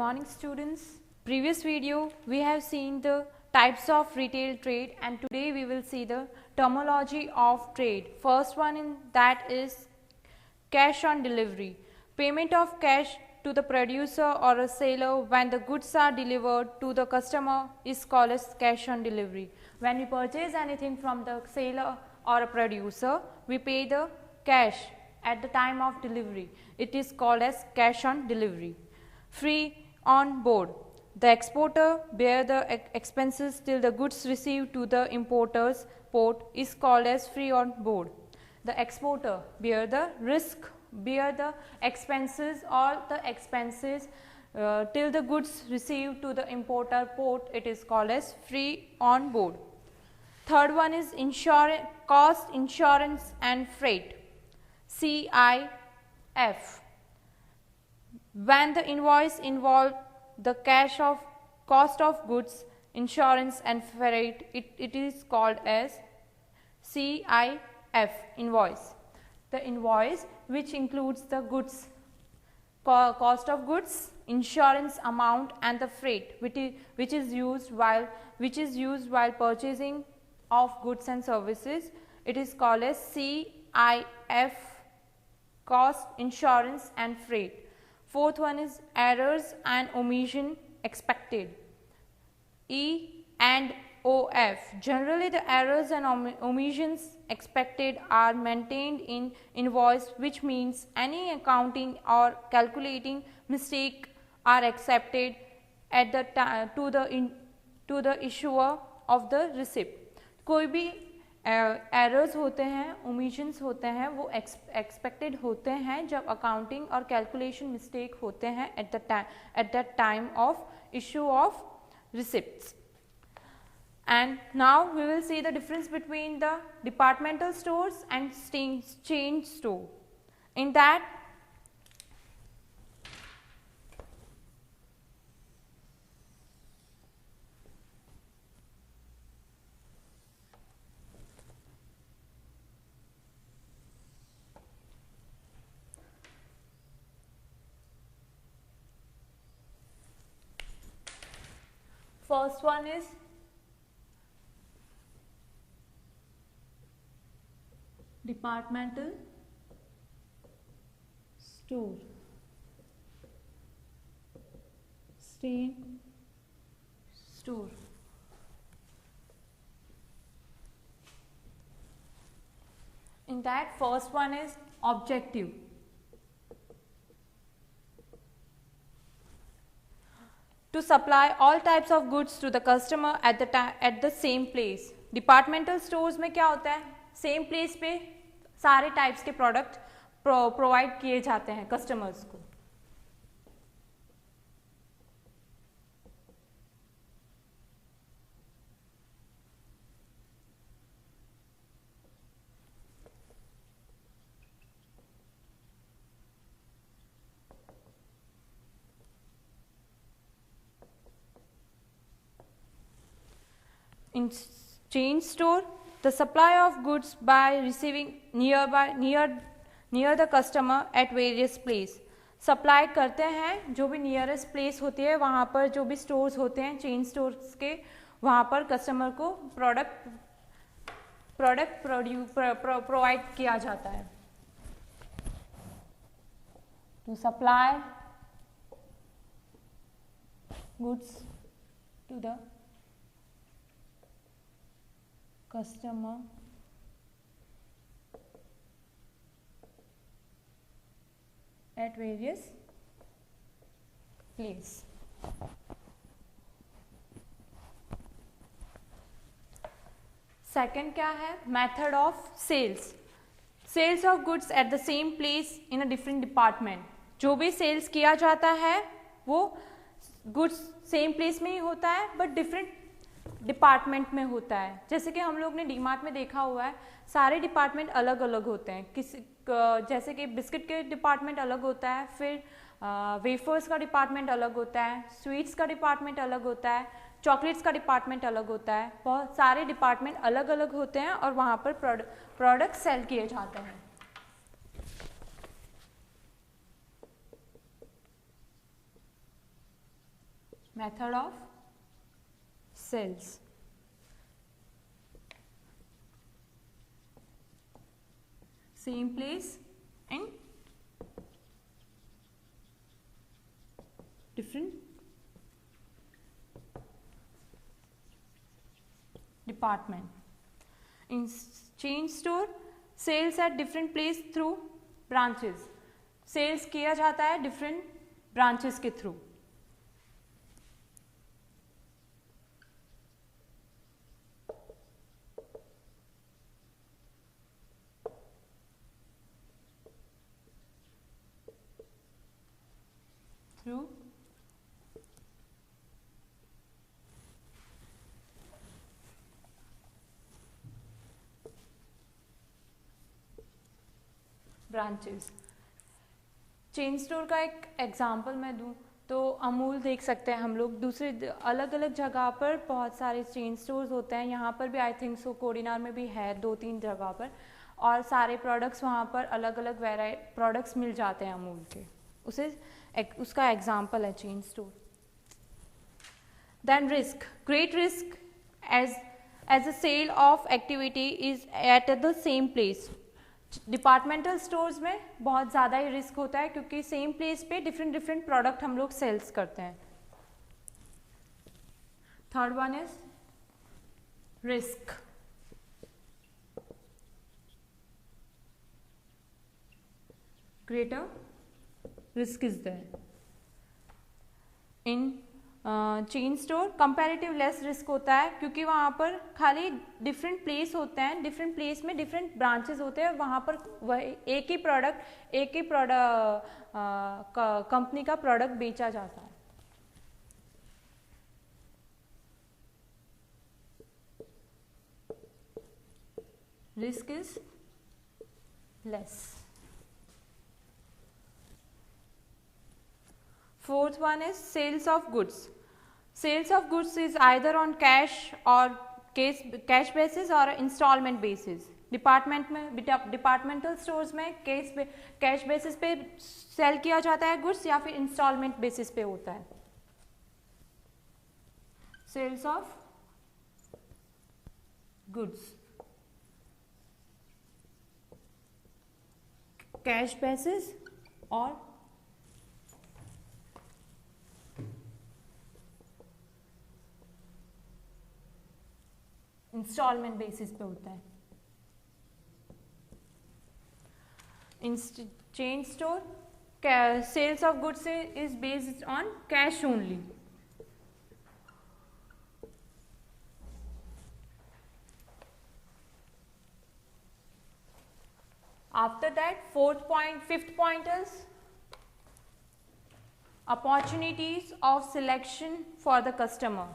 morning students. Previous video we have seen the types of retail trade, and today we will see the terminology of trade. First one in that is cash on delivery. Payment of cash to the producer or a seller when the goods are delivered to the customer is called as cash on delivery. When we purchase anything from the seller or a producer, we pay the cash at the time of delivery. It is called as cash on delivery. Free on board. The exporter bear the expenses till the goods received to the importer's port is called as free on board. The exporter bear the risk, bear the expenses, all the expenses till the goods received to the importer port, it is called as free on board. Third one is insurance, cost, insurance and freight, CIF. When the invoice involved the cash of cost of goods, insurance and freight, it is called as CIF, invoice. The invoice which includes the goods, cost of goods, insurance amount and the freight which is used while purchasing of goods and services, it is called as CIF, cost, insurance and freight. Fourth one is errors and omission expected, E&OF. Generally the errors and omissions expected are maintained in invoice, which means any accounting or calculating mistake are accepted at the time to the issuer of the receipt. कोई भी errors होते हैं, omissions होते हैं, वो expected होते हैं जब अकाउंटिंग और कैलकुलेशन मिस्टेक होते हैं at the time of issue of receipts. And now we will see the difference between the departmental stores and chain store. In that, first one is departmental store, chain store. In that, first one is objective. To supply all types of goods to the customer at the same place. Departmental stores में क्या होता है, same place पे सारे types के product provide किए जाते हैं कस्टमर्स को. In chain store, the supply of goods by receiving near the customer at various place. Supply करते हैं जो भी नियरेस्ट प्लेस होती है वहाँ पर, जो भी स्टोर्स होते हैं चेन स्टोर्स के, वहाँ पर कस्टमर को प्रोडक्ट प्रोवाइड किया जाता है. To supply goods to the customer at various place. Second क्या है, method of sales. Sales of goods at the same place in a different department. जो भी सेल्स किया जाता है वो गुड्स सेम प्लेस में ही होता है बट डिफरेंट डिपार्टमेंट में होता है. जैसे कि हम लोग ने डीमार्ट में देखा हुआ है, सारे डिपार्टमेंट अलग अलग होते हैं. जैसे कि बिस्किट के डिपार्टमेंट अलग होता है, फिर वेफर्स का डिपार्टमेंट अलग होता है, स्वीट्स का डिपार्टमेंट अलग होता है, चॉकलेट्स का डिपार्टमेंट अलग होता है. बहुत सारे डिपार्टमेंट अलग अलग होते हैं और वहाँ पर प्रोडक्ट सेल किए जाते हैं. Method of sales. Same place and different department. In chain store, sales at different place through branches. Sales किया जाता है different branches के through. Through branches. Chain store का एक एग्जांपल मैं दूं तो अमूल देख सकते हैं हम लोग. दूसरे अलग अलग जगह पर बहुत सारे चेन स्टोर्स होते हैं. यहाँ पर भी आई थिंक सो कोडिनार में भी है 2-3 जगह पर, और सारे प्रोडक्ट्स वहाँ पर अलग अलग प्रोडक्ट्स मिल जाते हैं अमूल के. उसका एग्जांपल है chain store. Then risk. Great risk as a sale of activity is at the same place. Departmental stores में बहुत ज़्यादा ही रिस्क होता है क्योंकि सेम प्लेस पे डिफरेंट प्रोडक्ट हम लोग सेल्स करते हैं. Third one is risk. Greater risk is there. In chain store comparative less risk होता है क्योंकि वहाँ पर खाली डिफरेंट प्लेस होते हैं. डिफरेंट प्लेस में डिफरेंट ब्रांचेस होते हैं. वहाँ पर वह एक ही कंपनी का प्रोडक्ट बेचा जाता है. Risk is less. Fourth one is sales of goods. Sales of goods is either on cash basis or installment basis. Departmental stores में कैश बेसिस पे सेल किया जाता है गुड्स या फिर इंस्टॉलमेंट बेसिस पे होता है. Sales of goods cash basis और इंस्टॉलमेंट बेसिस पे होता है. In chain store sales of goods is based on cash only. After that fifth point is opportunities of selection for the customer.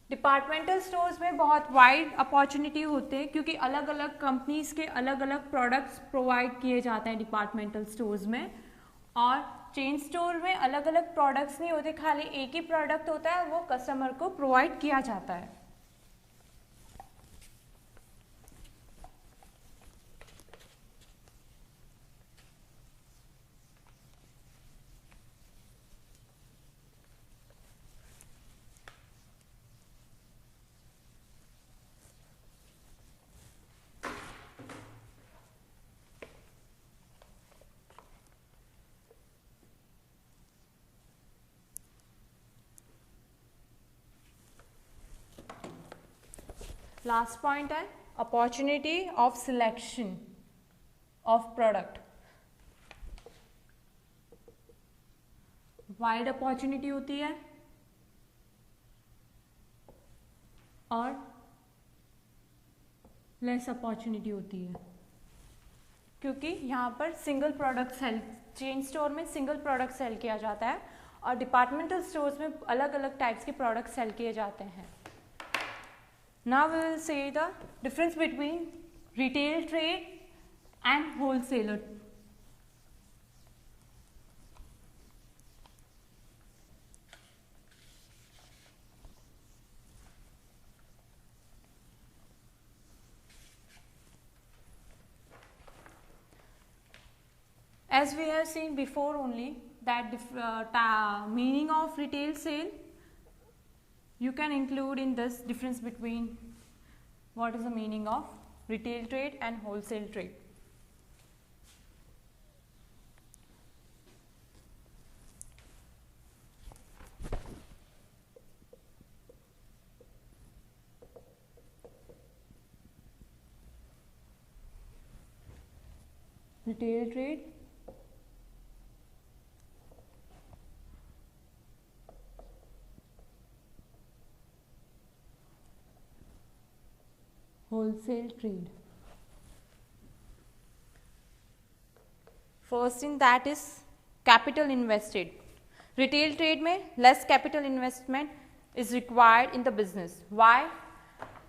Departmental stores में बहुत wide opportunity होते हैं क्योंकि अलग अलग कंपनीज के अलग अलग प्रोडक्ट्स प्रोवाइड किए जाते हैं डिपार्टमेंटल स्टोर्स में. और चेन स्टोर में अलग अलग प्रोडक्ट्स नहीं होते, खाली एक ही प्रोडक्ट होता है, वो कस्टमर को प्रोवाइड किया जाता है. लास्ट पॉइंट है opportunity of selection of product. Wide opportunity होती है और लेस अपॉर्चुनिटी होती है क्योंकि यहाँ पर single product sale, chain store में सिंगल प्रोडक्ट सेल किया जाता है और डिपार्टमेंटल स्टोर्स में अलग अलग टाइप्स के प्रोडक्ट सेल किए जाते हैं. Now we will see the difference between retail trade and wholesaler. As we have seen before only that meaning of retail sale, you can include in this difference between what is the meaning of retail trade and wholesale trade. Retail trade, wholesale trade. First in that is capital invested. Retail trade में less capital investment is required in the business. Why?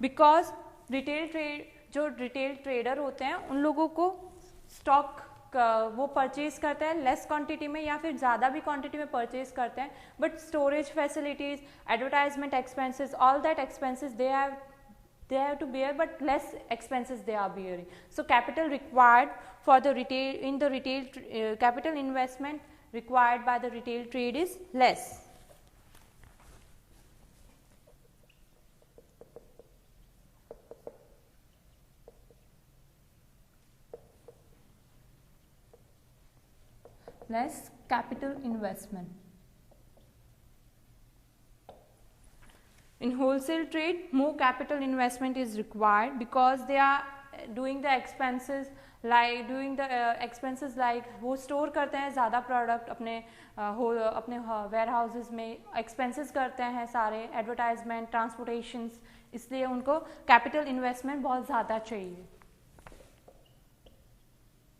Because retail trade, जो retail trader होते हैं उन लोगों को stock वो purchase करते हैं लेस क्वांटिटी में या फिर ज़्यादा भी क्वांटिटी में परचेज करते हैं, but storage facilities, advertisement expenses, all that expenses they have to bear, but less expenses they are bearing. So capital required for the retail capital investment required by the retail trade is less. Less capital investment. In wholesale trade, more capital investment is required because they are doing the expenses like वो store करते हैं ज़्यादा product अपने where houses में, expenses करते हैं सारे, advertisement, ट्रांसपोर्टेशंस, इसलिए उनको कैपिटल इन्वेस्टमेंट बहुत ज़्यादा चाहिए.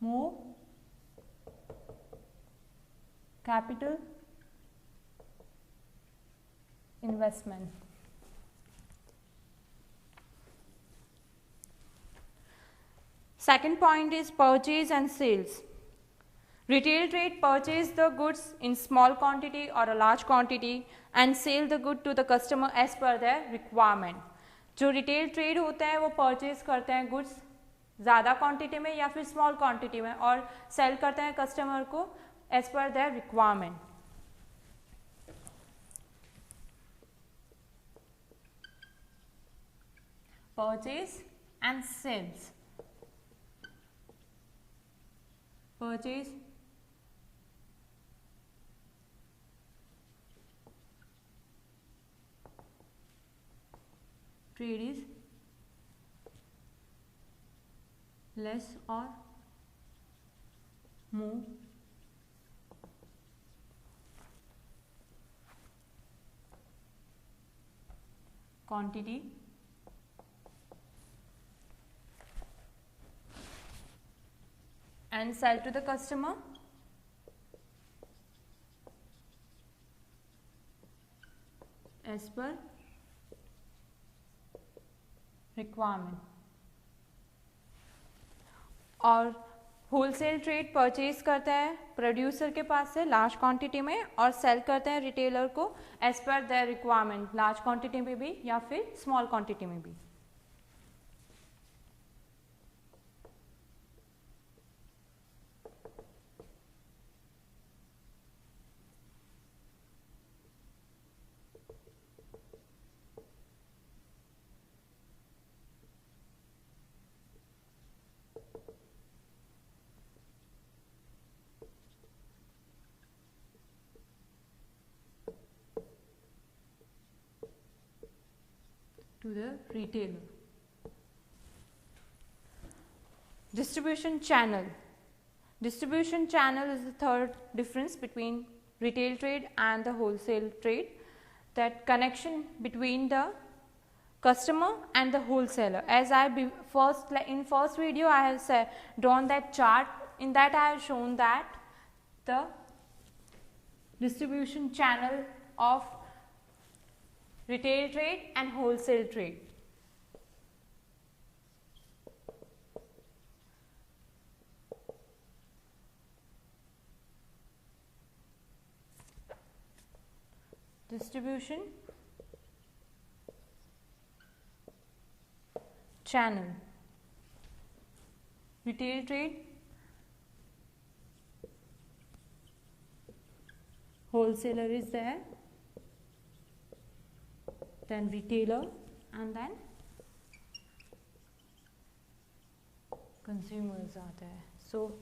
मोर capital investment. Second point is purchase and sales. Retail trade purchase the goods in small quantity or a large quantity and sell the good to the customer as per their requirement. जो retail trade होता है वो purchase करते हैं goods ज़्यादा quantity में या फिर small quantity में और sell करते हैं customer को as per their requirement. Purchase and sales. Purchase trade is less or more quantity and sell to the customer as per requirement. और होलसेल ट्रेड परचेज करता है प्रोड्यूसर के पास से लार्ज क्वांटिटी में और सेल करते हैं रिटेलर को as per their requirement, large quantity में भी या फिर स्मॉल क्वांटिटी में भी. To the retailer. Distribution channel. Distribution channel is the third difference between retail trade and the wholesale trade. That connection between the customer and the wholesaler. As in first video I have drawn that chart. In that I have shown that the distribution channel of retail trade and wholesale trade. Distribution channel, retail trade wholesaler is there, then retailer, and then consumers are there. So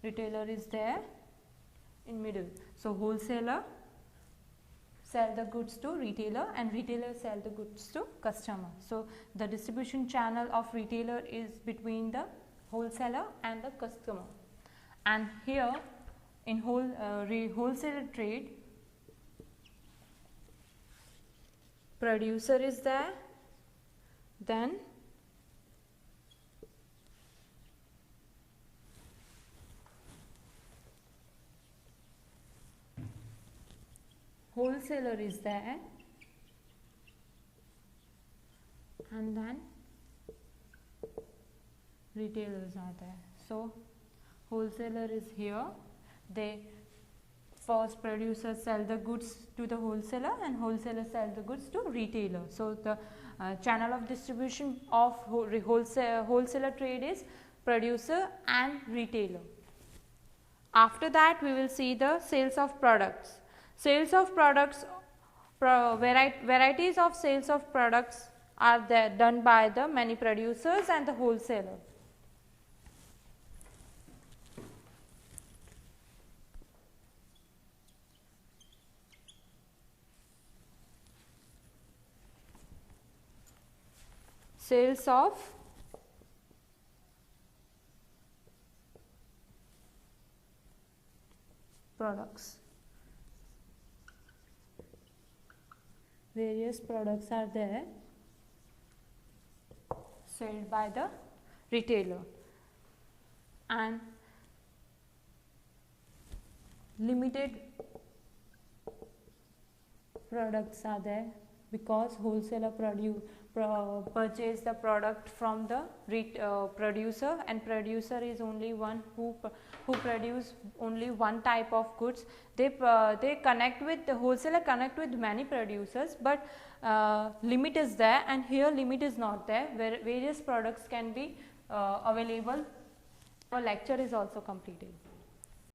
retailer is there in middle. So wholesaler sell the goods to retailer and retailer sell the goods to customer. So the distribution channel of retailer is between the wholesaler and the customer. And here in wholesaler trade, producer is there, then wholesaler is there, and then retailers are there. So wholesaler is here, they first producer sell the goods to the wholesaler and wholesaler sell the goods to retailer. So the channel of distribution of wholesaler trade is producer and retailer. After that we will see the sales of products. Sales of products, varieties of sales of products are there done by the many producers and the wholesaler. Sales of products. Various products are there sold by the retailer, and limited products are there because wholesaler purchase the product from the producer, and producer is only one who produce only one type of goods. They connect with the wholesaler, connect with many producers, but limit is there, and here limit is not there, where various products can be available. Our lecture is also completed.